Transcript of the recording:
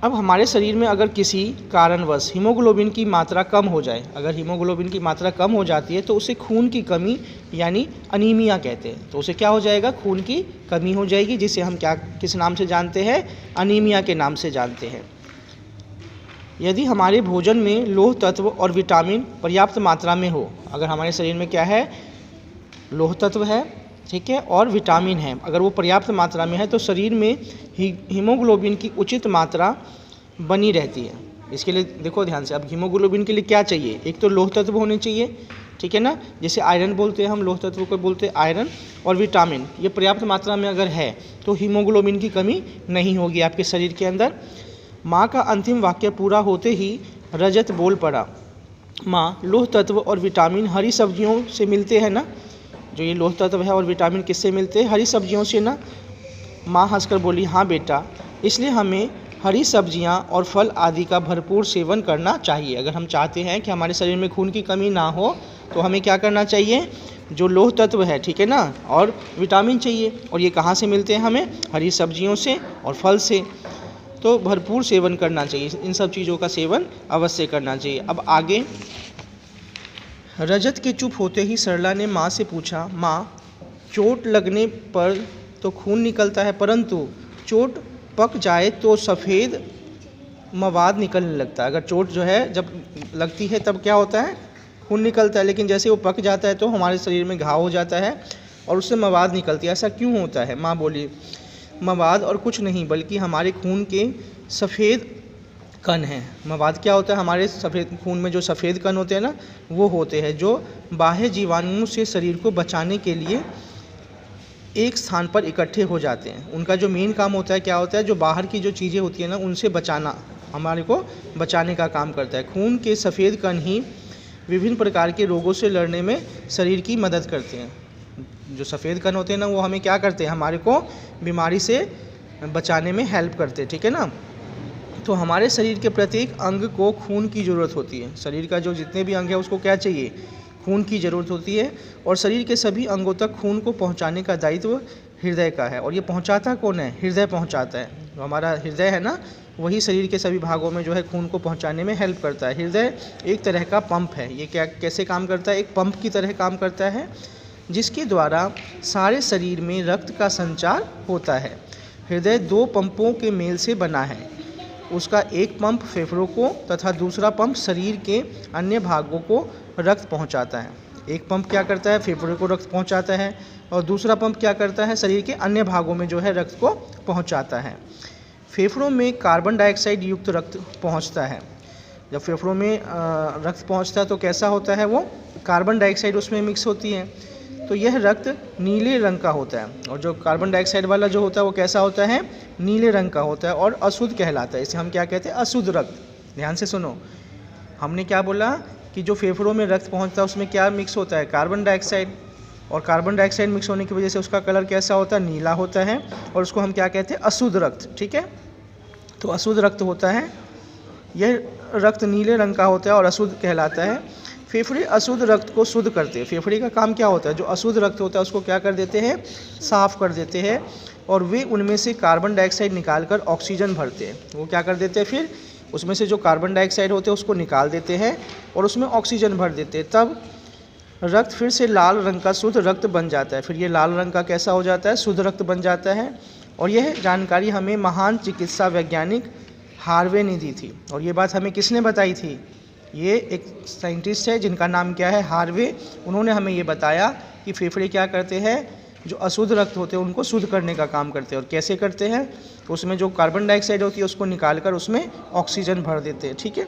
अब हमारे शरीर में अगर किसी कारणवश हीमोग्लोबिन की मात्रा कम हो जाए, अगर हीमोग्लोबिन की मात्रा कम हो जाती है तो उसे खून की कमी यानी अनीमिया कहते हैं। तो उसे क्या हो जाएगा, खून की कमी हो जाएगी, जिसे हम क्या किस नाम से जानते हैं, अनीमिया के नाम से जानते हैं। यदि हमारे भोजन में लौह तत्व और विटामिन पर्याप्त मात्रा में हो, अगर हमारे शरीर में क्या है, लौह तत्व है, ठीक है, और विटामिन है, अगर वो पर्याप्त मात्रा में है तो शरीर में हीमोग्लोबिन की उचित मात्रा बनी रहती है। इसके लिए देखो ध्यान से, अब हीमोग्लोबिन के लिए क्या चाहिए, एक तो लौह तत्व होने चाहिए, ठीक है ना, जैसे आयरन बोलते हैं हम, लौह तत्व को बोलते हैं आयरन, और विटामिन, ये पर्याप्त मात्रा में अगर है तो हीमोग्लोबिन की कमी नहीं होगी आपके शरीर के अंदर। माँ का अंतिम वाक्य पूरा होते ही रजत बोल पड़ा, माँ लौह तत्व और विटामिन हरी सब्जियों से मिलते हैं ना, जो ये लौह तत्व है और विटामिन किससे मिलते हैं, हरी सब्जियों से ना। माँ हंसकर बोली, हाँ बेटा, इसलिए हमें हरी सब्जियाँ और फल आदि का भरपूर सेवन करना चाहिए। अगर हम चाहते हैं कि हमारे शरीर में खून की कमी ना हो तो हमें क्या करना चाहिए, जो लौह तत्व है, ठीक है ना, और विटामिन चाहिए, और ये कहाँ से मिलते हैं हमें, हरी सब्जियों से और फल से। तो भरपूर सेवन करना चाहिए, इन सब चीज़ों का सेवन अवश्य करना चाहिए। अब आगे, रजत के चुप होते ही सरला ने माँ से पूछा, माँ चोट लगने पर तो खून निकलता है, परंतु चोट पक जाए तो सफ़ेद मवाद निकलने लगता है। अगर चोट जो है जब लगती है तब क्या होता है, खून निकलता है, लेकिन जैसे वो पक जाता है तो हमारे शरीर में घाव हो जाता है और उससे मवाद निकलती है। ऐसा क्यों होता है? माँ बोली, मवाद और कुछ नहीं बल्कि हमारे खून के सफ़ेद कण हैं। मवाद क्या होता है, हमारे सफ़ेद खून में जो सफ़ेद कण होते हैं ना, वो होते हैं जो बाह्य जीवाणुओं से शरीर को बचाने के लिए एक स्थान पर इकट्ठे हो जाते हैं। उनका जो मेन काम होता है क्या होता है, जो बाहर की जो चीज़ें होती हैं ना, उनसे बचाना, हमारे को बचाने का काम करता है। खून के सफ़ेद कण ही विभिन्न प्रकार के रोगों से लड़ने में शरीर की मदद करते हैं। जो सफ़ेद कण होते हैं ना, वो हमें क्या करते हैं, हमारे को बीमारी से बचाने में हेल्प करते हैं, ठीक है ना। तो हमारे शरीर के प्रत्येक अंग को खून की ज़रूरत होती है। शरीर का जो जितने भी अंग है उसको क्या चाहिए, खून की ज़रूरत होती है, और शरीर के सभी अंगों तक खून को पहुंचाने का दायित्व हृदय का है। और ये पहुंचाता कौन है, हृदय पहुंचाता है। जो हमारा हृदय है ना, वही शरीर के सभी भागों में जो है खून को पहुंचाने में हेल्प करता है। हृदय एक तरह का पंप है। ये क्या कैसे काम करता है, एक पंप की तरह काम करता है, जिसके द्वारा सारे शरीर में रक्त का संचार होता है। हृदय दो पंपों के मेल से बना है। उसका एक पंप फेफड़ों को तथा दूसरा पंप शरीर के अन्य भागों को रक्त पहुंचाता है। एक पंप क्या करता है, फेफड़ों को रक्त पहुंचाता है, और दूसरा पंप क्या करता है, शरीर के अन्य भागों में जो है रक्त को पहुंचाता है। फेफड़ों में कार्बन डाइऑक्साइड युक्त रक्त पहुंचता है। जब फेफड़ों में रक्त पहुंचता है तो कैसा होता है, वो कार्बन डाइऑक्साइड उसमें मिक्स होती है, तो यह रक्त नीले रंग का होता है। और जो कार्बन डाइऑक्साइड वाला जो होता है वो कैसा होता है, नीले रंग का होता है और अशुद्ध कहलाता है। इसे हम क्या कहते हैं, अशुद्ध रक्त। ध्यान से सुनो, हमने क्या बोला कि जो फेफड़ों में रक्त पहुंचता है उसमें क्या मिक्स होता है, कार्बन डाइऑक्साइड, और कार्बन डाइऑक्साइड मिक्स होने की वजह से उसका कलर कैसा होता है, नीला होता है, और उसको हम क्या कहते हैं, अशुद्ध रक्त, ठीक है। तो अशुद्ध रक्त होता है, यह रक्त नीले रंग का होता है और अशुद्ध कहलाता है। फेफड़े अशुद्ध रक्त को शुद्ध करते हैं। फेफड़े का काम क्या होता है, जो अशुद्ध रक्त होता है उसको क्या कर देते हैं, साफ़ कर देते हैं, और वे उनमें से कार्बन डाइऑक्साइड निकालकर ऑक्सीजन भरते हैं। वो क्या कर देते हैं, फिर उसमें से जो कार्बन डाइऑक्साइड होते हैं उसको निकाल देते हैं और उसमें ऑक्सीजन भर देते हैं। तब रक्त फिर से लाल रंग का शुद्ध रक्त बन जाता है। फिर ये लाल रंग का कैसा हो जाता है, शुद्ध रक्त बन जाता है। और यह जानकारी हमें महान चिकित्सा वैज्ञानिक हार्वे ने दी थी। और ये बात हमें किसने बताई थी, ये एक साइंटिस्ट है जिनका नाम क्या है, हार्वे। उन्होंने हमें ये बताया कि फेफड़े क्या करते हैं, जो अशुद्ध रक्त होते हैं उनको शुद्ध करने का काम करते हैं। और कैसे करते हैं, उसमें जो कार्बन डाइऑक्साइड होती है उसको निकाल कर उसमें ऑक्सीजन भर देते हैं, ठीक है।